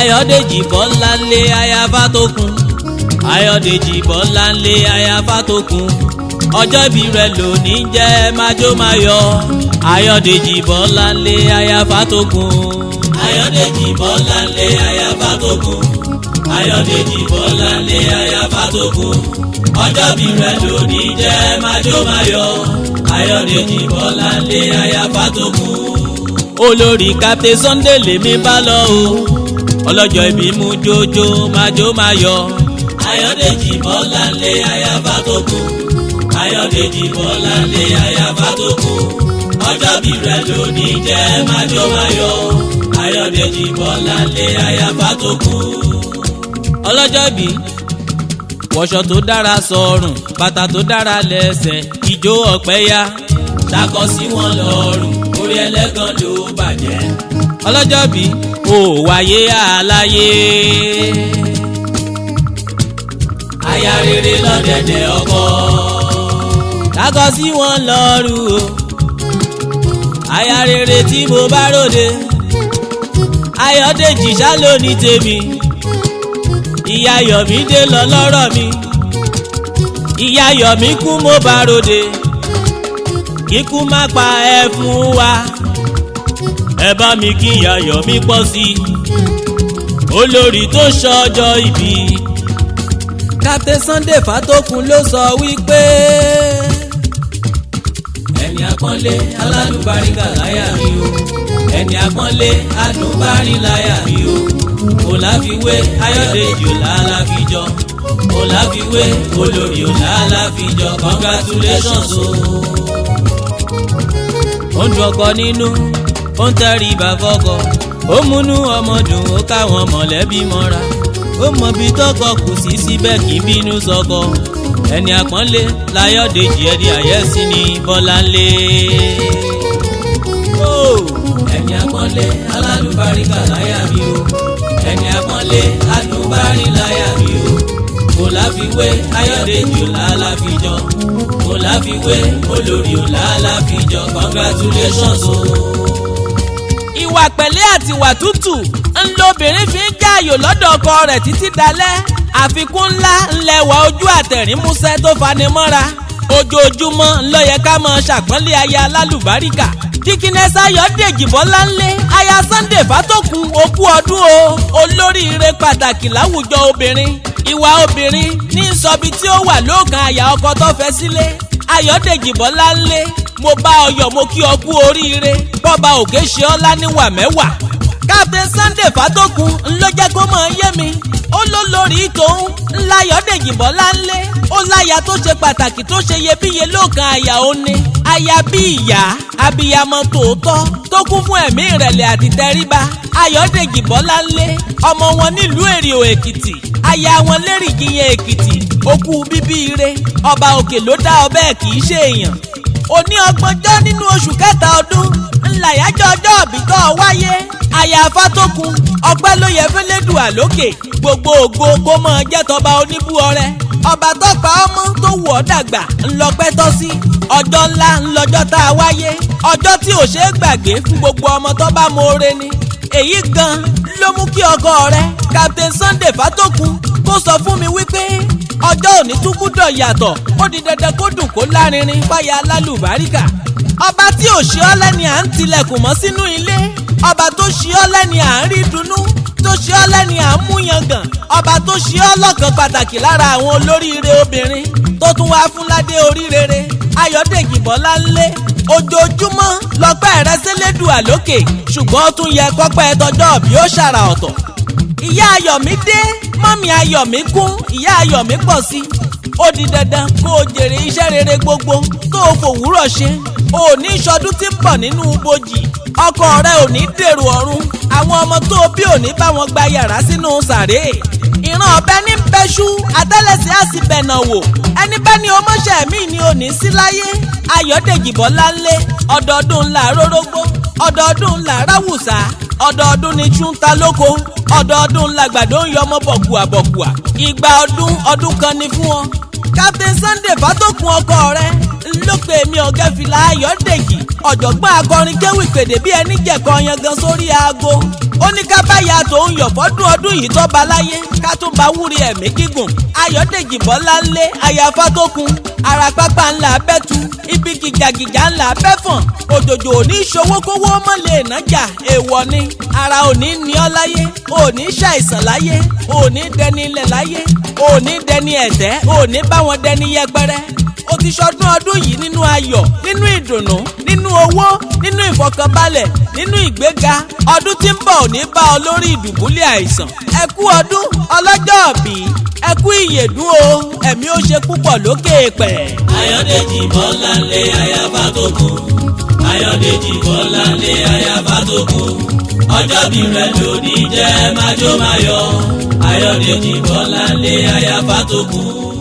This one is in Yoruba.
Ayodeji Bolanle aya Fatokun. Ayodeji Bolanle aya Fatokun. Ọjọ́ ìbí rẹ̀ lónìí jẹ́ májó máyọ̀. Ayodeji Bolanle aya Fatokun. Ayodeji Bolanle aya Fatokun. Ayodeji Bolanle aya Fatokun. Ọjọ́ ìbí rẹ̀ lónìí jẹ́ májó máyọ̀. Ayodeji Bolanle aya Fatokun. Olórí Captain Sunday lèmi bá lọ o. Ọlọ́jọ́ ìbí mú jójó májó máyọ̀. Ayodeji Bolanle aya Fatokun. Ayodeji Bolanle aya Fatokun. Ọjọ́ ìbí rẹ̀ lónìí jẹ́ májó máyọ̀. Ayodeji Bolanle aya Fatokun. Ọlọ́jọ́ ìbí wọṣọ tó dára sọ́rùn, bàtà tó dára lẹ́sẹ̀, ìjó ọ̀pẹ ya ṣàkọ sí wọn lọ́rùn, orí ẹlẹ́gàn ló bàjẹ́. Ọlọ́jọ́ ìbí ò wáyé àláyé. Aya rere lọ́dẹ̀dẹ̀ ọkọ ṣàkọ sí wọn lọ́rùn o. Aya rere tí mo bá ròde, Ayodeji ṣá ló ní tèmi. Ìyá Yọ̀mídé lọ lọ́rọ̀ mi. Ìyá Yọ̀mí kú mo bá ròde. Kíkú má pa ẹ fún wa. Ẹ bá mi kí ìyá Yọ̀mí pọ̀ sí i. Olórí tó ṣọjọ́ ìbí. Captain Sunday Fatokun ló sọ wípé ẹni àpọ́nlé alálùbáríkà láyà mi o. Ẹni àpọ́nlé adùnbárí láyà mi o. Kò láfiwé Ayodeji ò láláfijọ́. Kò láfiwé olórí ò láláfijọ́. Congratulations o. Ó ń dùn ọkọ nínú, ó ń tẹrí ibà fọ́kọ. Ó múnú ọmọ dùn, ó káwọn mọ̀lẹ́bí mọ́ra. Ó mọ bí tọkọ kù sí síbẹ̀ kì í bínú sọkọ. Ẹni àpọ́nlé l'Ayodeji ẹni àyẹ́sí ni Bolanle. Ẹni àpọ́nlé alálùbáríkà láyà mi o. Ẹni àpọ́nlé adùnbárí láyà mi o. Kò láfiwé Ayodeji ò láláfijọ́. Kò láfiwé olórí ò láláfijọ́. Congratulations o. Ìwà pẹ̀lẹ́ àti ìwà tútù ńlọbìnrin fi ń jáàyò lọ́dọ̀ ọkọ rẹ̀ títí dalẹ́. Àfikún ńlá ńlẹ̀wà ojú àtẹ̀rín músẹ́ tó fanimọ́ra. Ojoojúmọ́ ńlọ yẹ ká máa ṣàpọ́nlé aya alálùbáríkà. Dikínẹ́sì Ayodeji Bolanle aya Sunday Fatokun okú ọdún o. Olóríire pàtàkì láwùjọ obìnrin. Ìwà obìnrin ní sọbi tí ó wà lóòkan àyà ọkọ tó fẹ́ sílé. Ayodeji Bolanle mo bá ọ yọ̀, mo kí ọ kú oríire. Bọ́ba òkè ṣe ọ́ láníwà mẹ́wàá. Captain Sunday Fatokun ńlọ jẹ́ kó mọ̀ yé mi. Ó ló lórí tòun ńlá Ayodeji Bolanle. Ó láya tó ṣe pàtàkì tó ṣe iyebíye lóòkan àyà òní. Aya bí ìyá abiyamọ tòótọ́ tó kún fún ẹ̀mí ìrẹ̀lẹ̀ àti tẹríba. Ayodeji Bolanle ọmọ wọn nílùú Èrìò Èkìtì. Aya wọn lérìgìyàn Èkìtì. Okú bíbí ire ọba òkè ló dá ọ bẹ́ẹ̀ kì í ṣe èèyàn. Òní ọgbọ̀njọ́ nínú oṣù kẹta ọdún ńlá yájọ́ ọjọ́ òbí tó wáyé. Aya Fatokun ọpẹ́ ló yẹ fẹ́lẹ́dùà lókè. Gbogbo ògo kó mọ̀ jẹ́ tọba oníbú ọrẹ. Ọba tó pa ọmọ tó wù ọ́ dàgbà ńlọpẹ́ tọ́ sí. Ọjọ́ ńlá ńlọjọ́ tá a wáyé. Ọjọ́ tí ò ṣeé gbàgbé fún gbogbo ọmọ tó bá mọ̀ọ́re ni. Èyí gan ló mú kí ọkọ rẹ Captain Sunday Fatokun kó sọ fún mi wípé ọjọ́ òní tún gbúdọ̀ yàtọ̀. Ó di dandan kó dùn kó lárinrin fáyà alálùbáríkà. Ọba tí ò ṣe ọ́ lẹ́ni à ń tilẹ̀kùn mọ́ sínú ilé. Ọba tó ṣe ọ́ lẹ́ni à ń rí dunnú. Tó ṣe ọ́ lẹ́ni à ń mú yangàn. Ọba tó ṣe ọ́ lọ́kàn pàtàkì lára àwọn olóríire obìnrin. Tó tún wá fún ládé orí rere. Ayodeji Bolanle ojoojúmọ́ lọ́pẹ́ rẹ sẹ́lẹ̀dùà lókè. Ṣùgbọ́n ó tún yẹ kọ́pẹ́ tọjọ́ bí ó ṣàrà ọ̀tọ̀. Ìyá Ayọ̀mídé mọ́mí Ayọ̀mí kún, ìyá Ayọ̀mí pọ̀ sí. Ó di dandan kó o jèrè iṣẹ́ rere gbogbo tó o fòwúrọ̀ ṣe. O ò ní ìṣọdún tí ń bọ̀ nínú bojì. Ọkọ rẹ ò ní dèrò ọ̀run. Àwọn ọmọ tó o bí ò ní bá wọn gba yàrá sínú sàréè. Ìran ọ̀bẹ ní bẹ́ṣú àtẹ́lẹsẹ̀ á sì bẹ̀nà wò. Ẹni bá ní ọmọọṣẹ́ mi ni ò ní sí láyé. Ayodeji Bolanle ọdọọdún ńlá rórógbó, ọdọọdún ńlá ráwùsà, ọdọọdún ni túntà lóko, ọdọọdún làgbàdo ń yọmọ bọ̀kùà. Ìgbà ọdún kan ni fún ọ. Captain Sunday Fatokun ọkọ rẹ ló pe èmi Ọ̀gẹ́fìlà Ayọ̀dèjì ọ̀jọ̀gbọ́n akọrin kéwì pèdè bí ẹni jẹ̀kọ́ yangan sórí aago. Ó ní ká báyà tó ń yọ̀ fọ́dún ọdún yìí tó ba láyé ká tó bá wúri ẹ̀mí gígùn. Ayọ̀dèjì Bọ́láńlé aya Fatokun ara pápá ńlá bẹ́tu ibi gìjàgìjà ńlá bẹ́fọ̀n òjòjò òní ṣòwò kówó mọ́ lè nájà èèwọ̀ ni ara òní ní ọ́ láyé òní ṣàìsàn láyé òní dẹni ilẹ̀ láyé òní dẹni ẹ̀tẹ́ òní báwọn dẹni yẹpẹrẹ. Ó ti ṣọdún ọdún yìí nínú ayọ̀ nínú ìdùnnú nínú owó nínú ìfọkànbalẹ̀ nínú ìgbéga. Ọdún tí ń bọ̀ òní bá ọ lórí ìdùbúlẹ̀ àìsàn. Ẹ kú ọdún ọlọ́jọ́ òbí ẹ kú ìyèdún o ẹ̀mí ó ṣe púpọ̀ lókè pẹ̀. Ayodeji Bolanle aya Fatokun. Ayodeji Bolanle aya Fatokun. Ọjọ́bí rẹ̀ lónìí jẹ́ májó máyọ̀. Ayodeji Bolanle aya Fatokun.